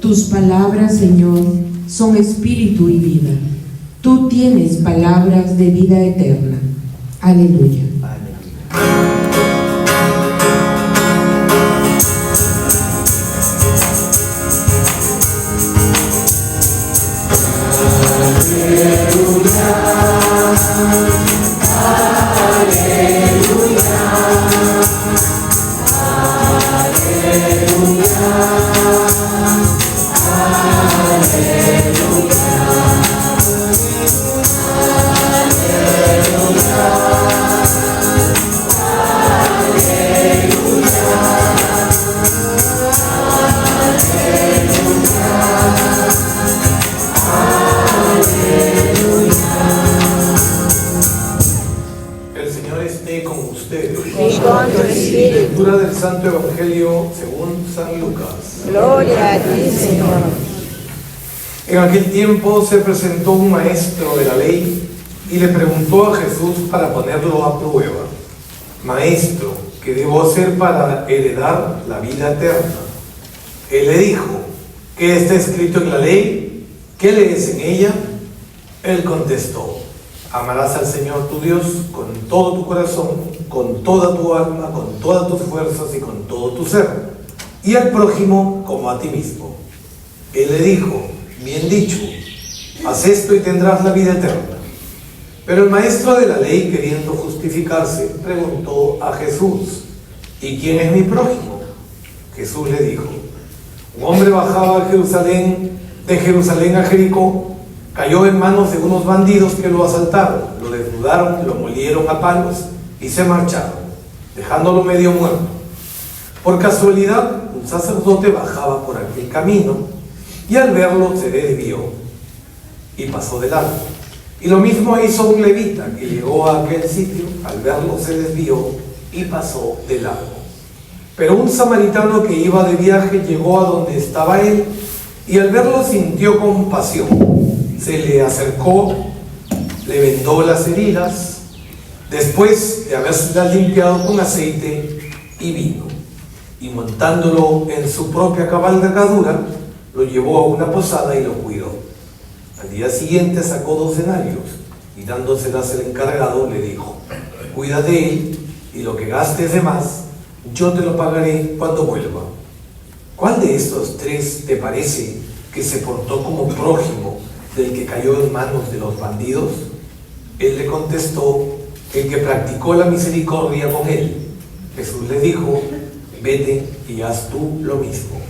Tus palabras, Señor, son espíritu y vida. Tú tienes palabras de vida eterna. Aleluya. Lectura del Santo Evangelio según San Lucas. Gloria a ti, Señor. En aquel tiempo se presentó un maestro de la ley y le preguntó a Jesús para ponerlo a prueba: Maestro, ¿qué debo hacer para heredar la vida eterna? Él le dijo: ¿qué está escrito en la ley? ¿Qué lees en ella? Él contestó: amarás al Señor tu Dios con todo tu corazón, con toda tu alma, con todas tus fuerzas y con todo tu ser, y al prójimo como a ti mismo. Él le dijo: bien dicho, haz esto y tendrás la vida eterna. Pero el maestro de la ley, queriendo justificarse, preguntó a Jesús: ¿y quién es mi prójimo? Jesús le dijo: un hombre bajaba de Jerusalén a Jericó, cayó en manos de unos bandidos que lo asaltaron, lo desnudaron, lo molieron a palos y se marcharon, dejándolo medio muerto. Por casualidad, un sacerdote bajaba por aquel camino y al verlo se desvió y pasó de largo. Y lo mismo hizo un levita que llegó a aquel sitio, al verlo se desvió y pasó de largo. Pero un samaritano que iba de viaje llegó a donde estaba él y al verlo sintió compasión. Se le acercó, le vendó las heridas, después de habérselas limpiado con aceite y vino, y montándolo en su propia cabalgadura, lo llevó a una posada y lo cuidó. Al día siguiente sacó 2 denarios y dándoselas el encargado le dijo: cuida de él y lo que gastes de más, yo te lo pagaré cuando vuelva. ¿Cuál de estos 3 te parece que se portó como prójimo del que cayó en manos de los bandidos? Él le contestó: el que practicó la misericordia con él. Jesús le dijo: vete y haz tú lo mismo.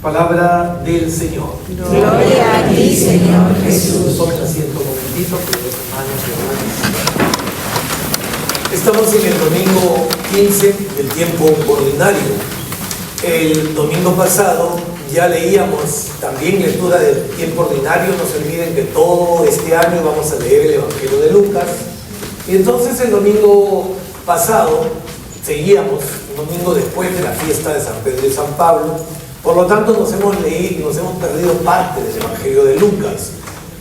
Palabra del Señor. Gloria a ti, Señor Jesús. Tomen asiento un momentito, queridos hermanos y hermanas. Estamos en el domingo 15 del tiempo ordinario. El domingo pasado ya leíamos también lectura del tiempo ordinario. No se olviden que todo este año vamos a leer el Evangelio de Lucas. Y entonces el domingo pasado seguíamos, un domingo después de la fiesta de San Pedro y San Pablo. Por lo tanto nos hemos perdido parte del Evangelio de Lucas.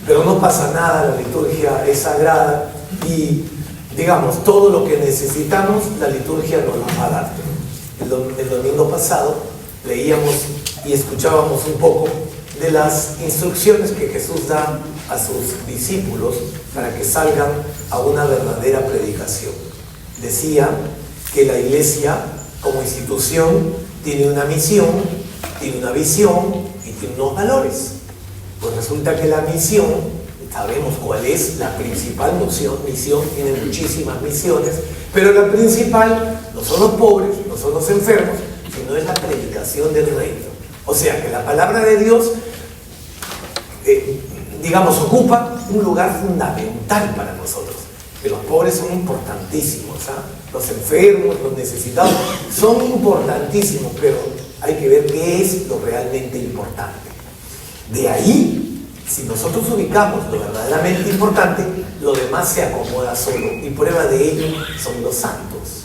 Pero no pasa nada, la liturgia es sagrada y digamos, todo lo que necesitamos, la liturgia nos lo va a dar. El domingo pasado leíamos y escuchábamos un poco de las instrucciones que Jesús da a sus discípulos para que salgan a una verdadera predicación. Decía que la iglesia como institución tiene una misión, tiene una visión y tiene unos valores. Pues resulta que la misión, sabemos cuál es la principal misión, tiene muchísimas misiones, pero la principal no son los pobres, no son los enfermos, sino es la predicación del reino. O sea que la palabra de Dios, ocupa un lugar fundamental para nosotros. Que los pobres son importantísimos, los enfermos, los necesitados, son importantísimos, pero hay que ver qué es lo realmente importante. De ahí, si nosotros ubicamos lo verdaderamente importante, lo demás se acomoda solo. Y prueba de ello son los santos.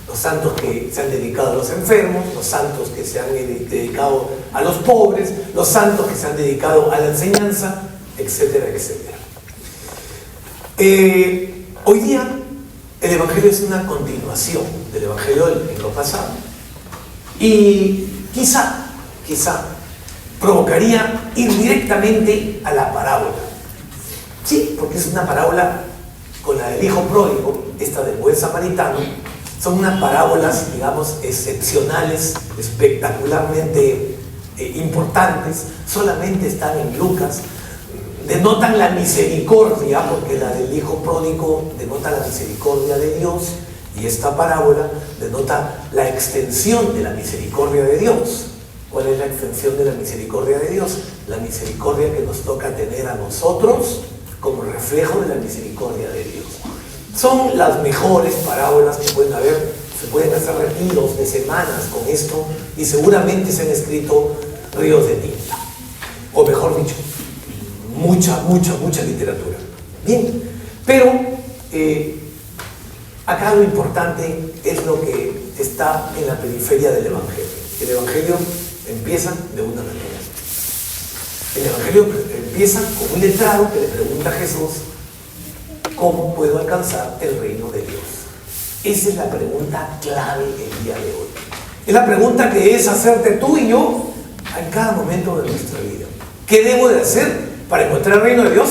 Los santos que se han dedicado a los enfermos, los santos que se han dedicado a los pobres, los santos que se han dedicado a la enseñanza, etcétera, etcétera. Hoy día el Evangelio es una continuación del Evangelio del siglo pasado. Y quizá provocaría ir directamente a la parábola. Sí, porque es una parábola con la del hijo pródigo, esta del buen samaritano. Son unas parábolas, excepcionales, espectacularmente importantes. Solamente están en Lucas. Denotan la misericordia, porque la del hijo pródigo denota la misericordia de Dios, y esta parábola denota la extensión de la misericordia de Dios. ¿Cuál es la extensión de la misericordia de Dios? La misericordia que nos toca tener a nosotros como reflejo de la misericordia de Dios. Son las mejores parábolas que pueden haber. Se pueden hacer retiros de semanas con esto y seguramente se han escrito ríos de tinta, o mejor dicho, mucha literatura. Bien, pero acá lo importante es lo que está en la periferia del Evangelio. El Evangelio empieza de una manera. El Evangelio empieza con un letrado que le pregunta a Jesús: ¿cómo puedo alcanzar el reino de Dios? Esa es la pregunta clave el día de hoy. Es la pregunta que es hacerte tú y yo en cada momento de nuestra vida. ¿Qué debo de hacer para encontrar el reino de Dios?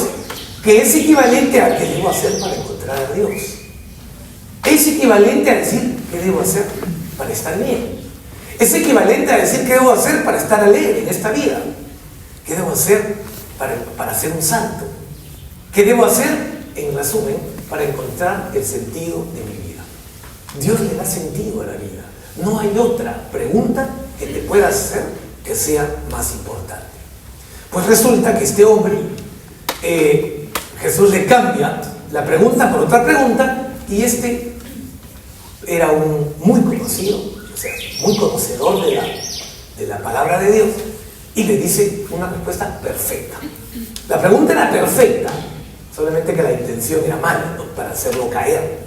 Que es equivalente a qué debo hacer para encontrar a Dios. Es equivalente a decir qué debo hacer para estar bien. Es equivalente a decir qué debo hacer para estar alegre en esta vida. ¿Qué debo hacer para ser un santo? ¿Qué debo hacer, en resumen, para encontrar el sentido de mi vida? Dios le da sentido a la vida. No hay otra pregunta que te puedas hacer que sea más importante. Pues resulta que este hombre, Jesús le cambia la pregunta por otra pregunta, y este era un muy conocido, muy conocedor de la palabra de Dios, y le dice una respuesta perfecta. La pregunta era perfecta, solamente que la intención era mala, ¿no?, para hacerlo caer.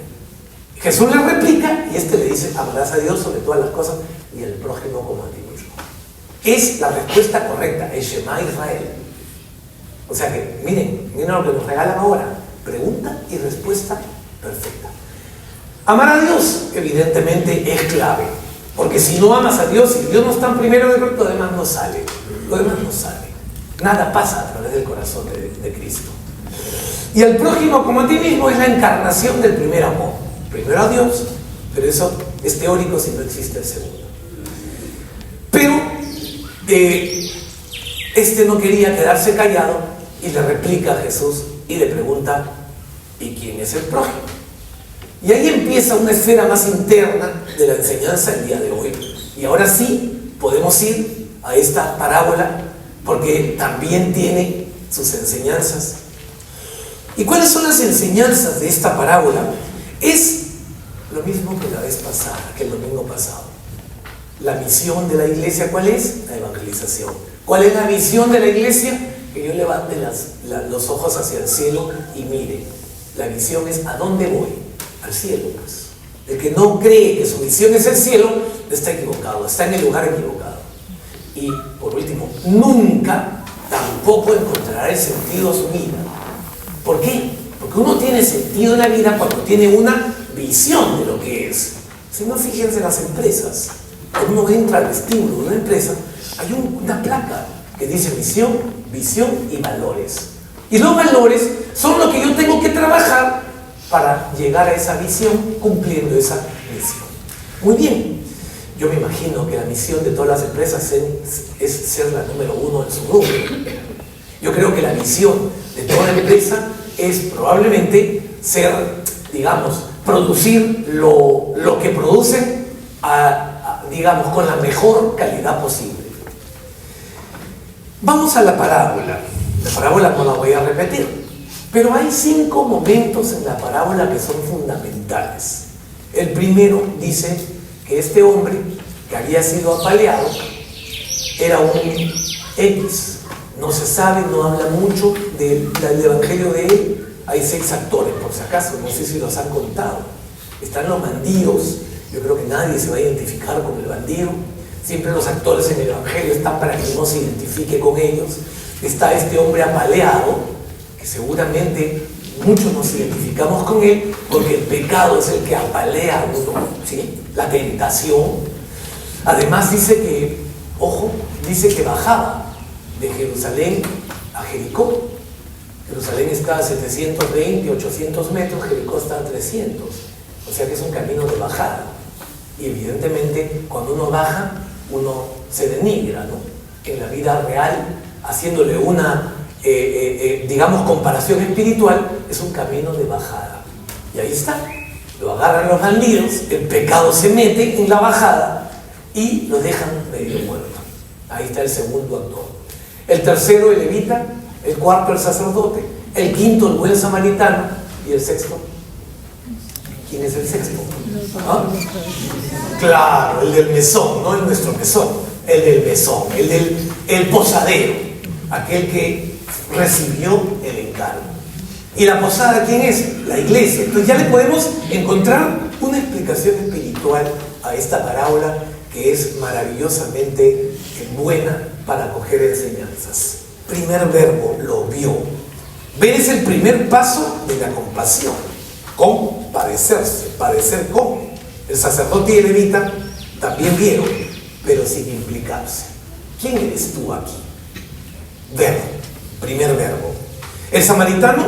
Jesús le replica y este le dice: amarás a Dios sobre todas las cosas y al prójimo como a ti mismo. Es la respuesta correcta, es Shema Israel. O sea que, miren lo que nos regalan ahora: pregunta y respuesta perfecta. Amar a Dios, evidentemente, es clave, porque si no amas a Dios, si Dios no está en primero lugar, lo demás no sale. Lo demás no sale. Nada pasa a través del corazón de Cristo. Y al prójimo como a ti mismo es la encarnación del primer amor. Primero a Dios, pero eso es teórico si no existe el segundo. Pero este no quería quedarse callado y le replica a Jesús y le pregunta: ¿y quién es el prójimo? Y ahí empieza una esfera más interna de la enseñanza el día de hoy. Y ahora sí podemos ir a esta parábola, porque también tiene sus enseñanzas. ¿Y cuáles son las enseñanzas de esta parábola? Es lo mismo que la vez pasada, que el domingo pasado. La misión de la iglesia, ¿cuál es? La evangelización. ¿Cuál es la misión de la iglesia? Que yo levante los ojos hacia el cielo y mire. La misión es: ¿a dónde voy? Al cielo, pues. El que no cree que su misión es el cielo, está equivocado, está en el lugar equivocado. Y por último, nunca tampoco encontrará el sentido a su vida. ¿Por qué? Porque uno tiene sentido en la vida cuando tiene una visión de lo que es. Si no, fíjense en las empresas. Cuando uno entra al vestíbulo de una empresa, hay una placa que dice misión, visión y valores. Y los valores son lo que yo tengo que trabajar para llegar a esa visión cumpliendo esa misión. Muy bien, yo me imagino que la misión de todas las empresas es ser la número 1 en su rubro. Yo creo que la misión de toda empresa es probablemente ser, digamos, producir lo que producen, digamos, con la mejor calidad posible. Vamos a la parábola. La parábola no la voy a repetir, pero hay 5 momentos en la parábola que son fundamentales. El primero dice que este hombre que había sido apaleado era un X. No se sabe, no habla mucho del evangelio de él. Hay 6 actores, por si acaso, no sé si los han contado. Están los bandidos. Yo creo que nadie se va a identificar con el bandido. Siempre los actores en el evangelio están para que no se identifique con ellos. Está este hombre apaleado, que seguramente muchos nos identificamos con él, porque el pecado es el que apalea a uno, ¿sí? La tentación. Además dice que, ojo, dice que bajaba de Jerusalén a Jericó. Jerusalén está a 720, 800 metros, Jericó está a 300. O sea que es un camino de bajada. Y evidentemente, cuando uno baja, uno se denigra, ¿no? En la vida real, haciéndole una, digamos, comparación espiritual, es un camino de bajada. Y ahí está. Lo agarran los bandidos, el pecado se mete en la bajada y lo dejan medio muerto. Ahí está el segundo actor. El tercero, el levita. El cuarto, el sacerdote. El quinto, el buen samaritano. Y el sexto. ¿Quién es el sexto? ¿Ah? Claro, el del mesón, no el nuestro mesón. El del mesón, el posadero. Aquel que recibió el encargo. ¿Y la posada quién es? La iglesia. Entonces ya le podemos encontrar una explicación espiritual a esta parábola que es maravillosamente buena para coger enseñanzas. Primer verbo, lo vio. Ver es el primer paso de la compasión. Compadecerse, padecer con. El sacerdote y el levita también vieron, pero sin implicarse. ¿Quién eres tú aquí? Ver, primer verbo. El samaritano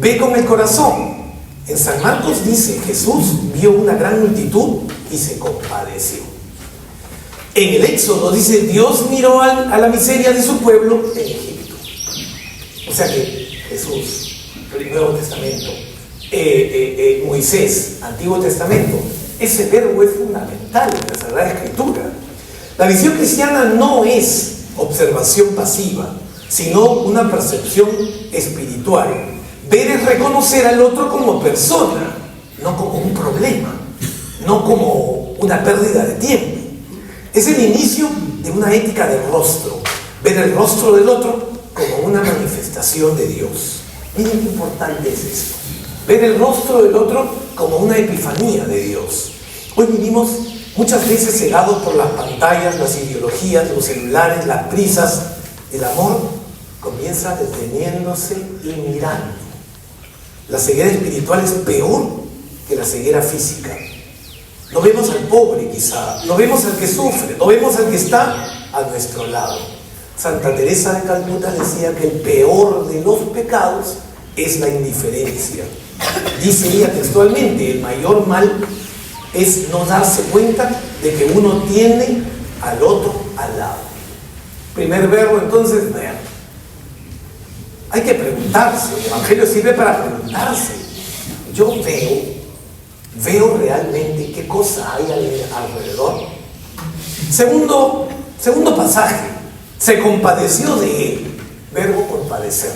ve con el corazón. En San Marcos dice, Jesús vio una gran multitud y se compadeció. En el Éxodo dice, Dios miró a la miseria de su pueblo en Egipto. O sea que Jesús, el Nuevo Testamento, Moisés, Antiguo Testamento, ese verbo es fundamental en la Sagrada Escritura. La visión cristiana no es observación pasiva, sino una percepción espiritual. Ver es reconocer al otro como persona, no como un problema, no como una pérdida de tiempo. Es el inicio de una ética del rostro, ver el rostro del otro como una manifestación de Dios. Miren qué importante es esto, ver el rostro del otro como una epifanía de Dios. Hoy vivimos muchas veces cegados por las pantallas, las ideologías, los celulares, las prisas. El amor comienza deteniéndose y mirando. La ceguera espiritual es peor que la ceguera física. No vemos al pobre quizá, no vemos al que sufre, no vemos al que está a nuestro lado. Santa Teresa de Calcuta decía que el peor de los pecados es la indiferencia. Dice ella textualmente, el mayor mal es no darse cuenta de que uno tiene al otro al lado. Primer verbo entonces, ver. Hay que preguntarse, el Evangelio sirve para preguntarse. Yo veo realmente qué cosa hay alrededor. Segundo pasaje, se compadeció de él, verbo compadecer.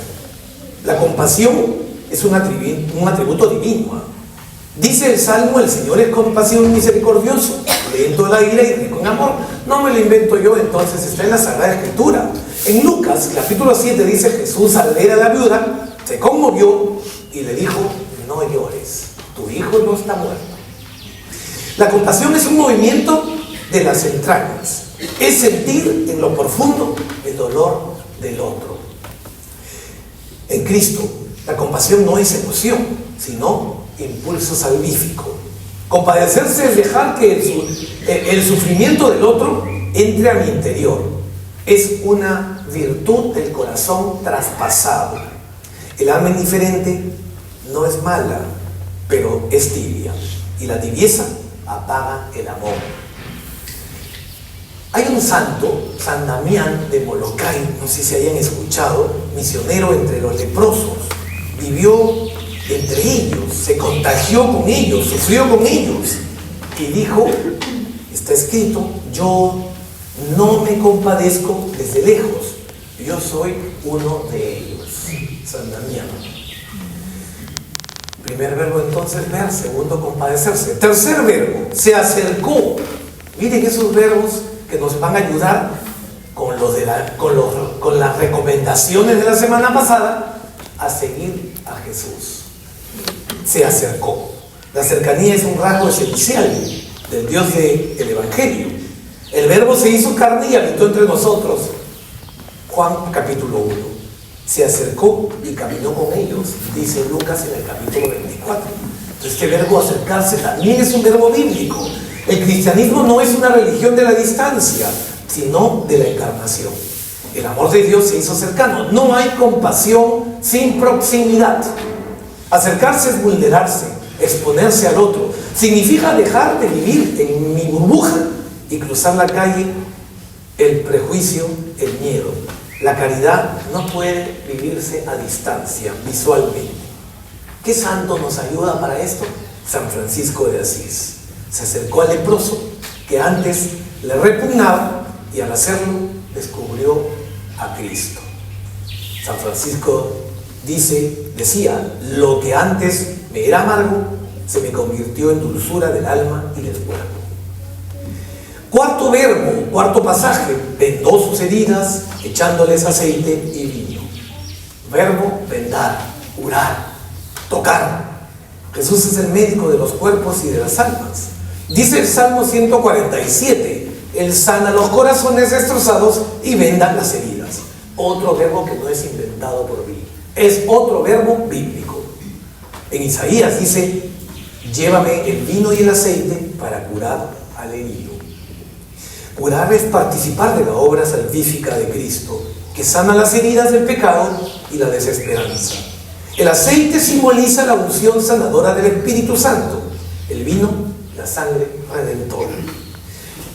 La compasión es un atributo divino. Dice el Salmo, el Señor es compasivo y misericordioso, lento a la ira y rico en amor. No me lo invento yo, entonces está en la Sagrada Escritura. En Lucas, capítulo 7, dice Jesús al ver a la viuda, se conmovió y le dijo, no llores, tu hijo no está muerto. La compasión es un movimiento de las entrañas, es sentir en lo profundo el dolor del otro. En Cristo, la compasión no es emoción, sino impulso salvífico. Compadecerse es dejar que el sufrimiento del otro entre a mi interior. Es una virtud del corazón traspasado. El alma indiferente no es mala, pero es tibia. Y la tibieza apaga el amor. Hay un santo, San Damián de Molokai, no sé si hayan escuchado, misionero entre los leprosos. Vivió entre ellos, se contagió con ellos, sufrió con ellos. Y dijo, está escrito, yo no me compadezco desde lejos, yo soy uno de ellos. San Damián. Primer verbo entonces, ver. Segundo, compadecerse. Tercer verbo, se acercó. Miren esos verbos que nos van a ayudar con las recomendaciones de la semana pasada a seguir a Jesús. Se acercó. La cercanía es un rasgo esencial del Dios del Evangelio. El verbo se hizo carne y habitó entre nosotros. Juan capítulo 1. Se acercó y caminó con ellos, dice Lucas en el capítulo 24. Entonces este verbo acercarse también es un verbo bíblico. El cristianismo no es una religión de la distancia, sino de la encarnación. El amor de Dios se hizo cercano. No hay compasión sin proximidad. Acercarse es vulnerarse, exponerse al otro. Significa dejar de vivir en mi burbuja y cruzar la calle, el prejuicio, el miedo. La caridad no puede vivirse a distancia, visualmente. ¿Qué santo nos ayuda para esto? San Francisco de Asís. Se acercó al leproso que antes le repugnaba y al hacerlo descubrió a Cristo. San Francisco decía, lo que antes me era amargo se me convirtió en dulzura del alma y del cuerpo. Cuarto verbo, cuarto pasaje, vendó sus heridas echándoles aceite y vino. Verbo, vendar, curar, tocar. Jesús es el médico de los cuerpos y de las almas. Dice el Salmo 147, Él sana los corazones destrozados y venda las heridas. Otro verbo que no es inventado por mí, es otro verbo bíblico. En Isaías dice, llévame el vino y el aceite para curar al herido. Curar es participar de la obra salvífica de Cristo, que sana las heridas del pecado y la desesperanza. El aceite simboliza la unción sanadora del Espíritu Santo. El vino, la sangre redentora.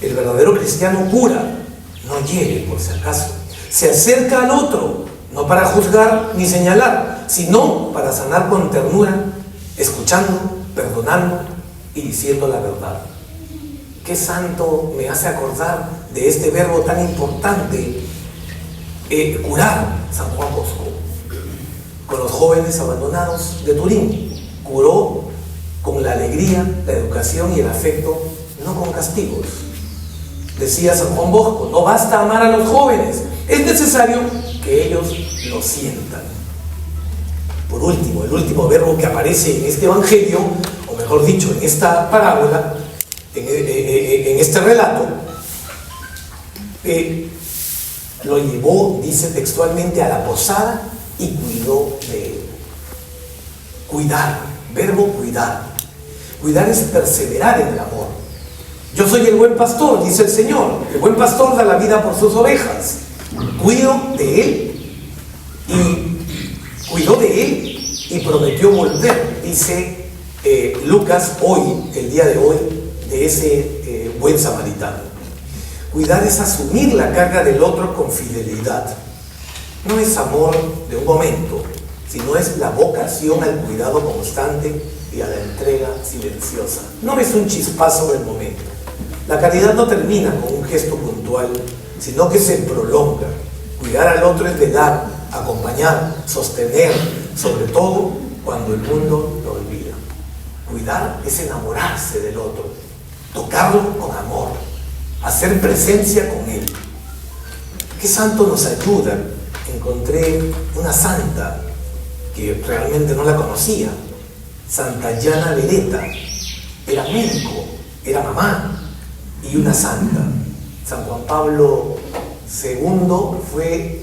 El verdadero cristiano cura, no hiere por si acaso. Se acerca al otro, no para juzgar ni señalar, sino para sanar con ternura, escuchando, perdonando y diciendo la verdad. ¿Qué santo me hace acordar de este verbo tan importante? Curar, San Juan Bosco. Con los jóvenes abandonados de Turín, curó con la alegría, la educación y el afecto, no con castigos. Decía San Juan Bosco, no basta amar a los jóvenes, es necesario que ellos lo sientan. Por último, el último verbo que aparece en este evangelio, o mejor dicho, en esta parábola, en este relato, lo llevó, dice textualmente, a la posada y cuidó de él. Cuidar, verbo cuidar. Cuidar es perseverar en el amor. Yo soy el buen pastor, dice el Señor. El buen pastor da la vida por sus ovejas. Cuido de él. Y cuidó de él y prometió volver, dice Lucas, hoy, el día de hoy, de ese buen samaritano. Cuidar es asumir la carga del otro con fidelidad. No es amor de un momento, sino es la vocación al cuidado constante y a la entrega silenciosa. No es un chispazo del momento. La caridad no termina con un gesto puntual, sino que se prolonga. Cuidar al otro es velar, acompañar, sostener, sobre todo cuando el mundo lo olvida. Cuidar es enamorarse del otro, tocarlo con amor, hacer presencia con él. ¿Qué santo nos ayuda? Encontré una santa que realmente no la conocía, Santa Llana Beretta. Era médico, era mamá y una santa. San Juan Pablo II fue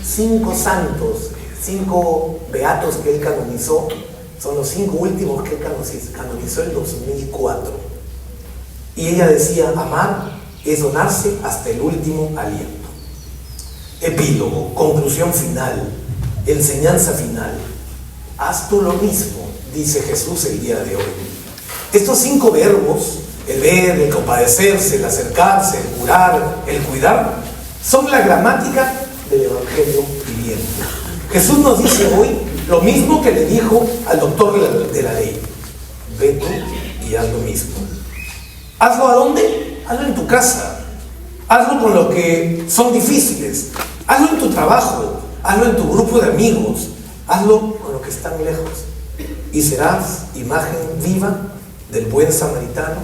5 santos, 5 beatos que él canonizó, son los 5 últimos que él canonizó en 2004. Y ella decía, amar es donarse hasta el último aliento. Epílogo, conclusión final, enseñanza final. Haz tú lo mismo, dice Jesús el día de hoy. Estos 5 verbos, el ver, el compadecerse, el acercarse, el curar, el cuidar, son la gramática del Evangelio viviente. Jesús nos dice hoy lo mismo que le dijo al doctor de la ley. Ve tú y haz lo mismo. ¿Hazlo a dónde? Hazlo en tu casa. Hazlo con los que son difíciles. Hazlo en tu trabajo. Hazlo en tu grupo de amigos. Hazlo con los que están lejos. Y serás imagen viva del buen samaritano,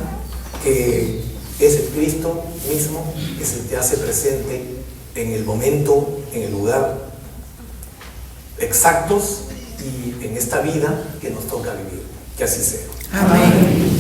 que es el Cristo mismo, que se te hace presente en el momento, en el lugar exactos y en esta vida que nos toca vivir. Que así sea. Amén.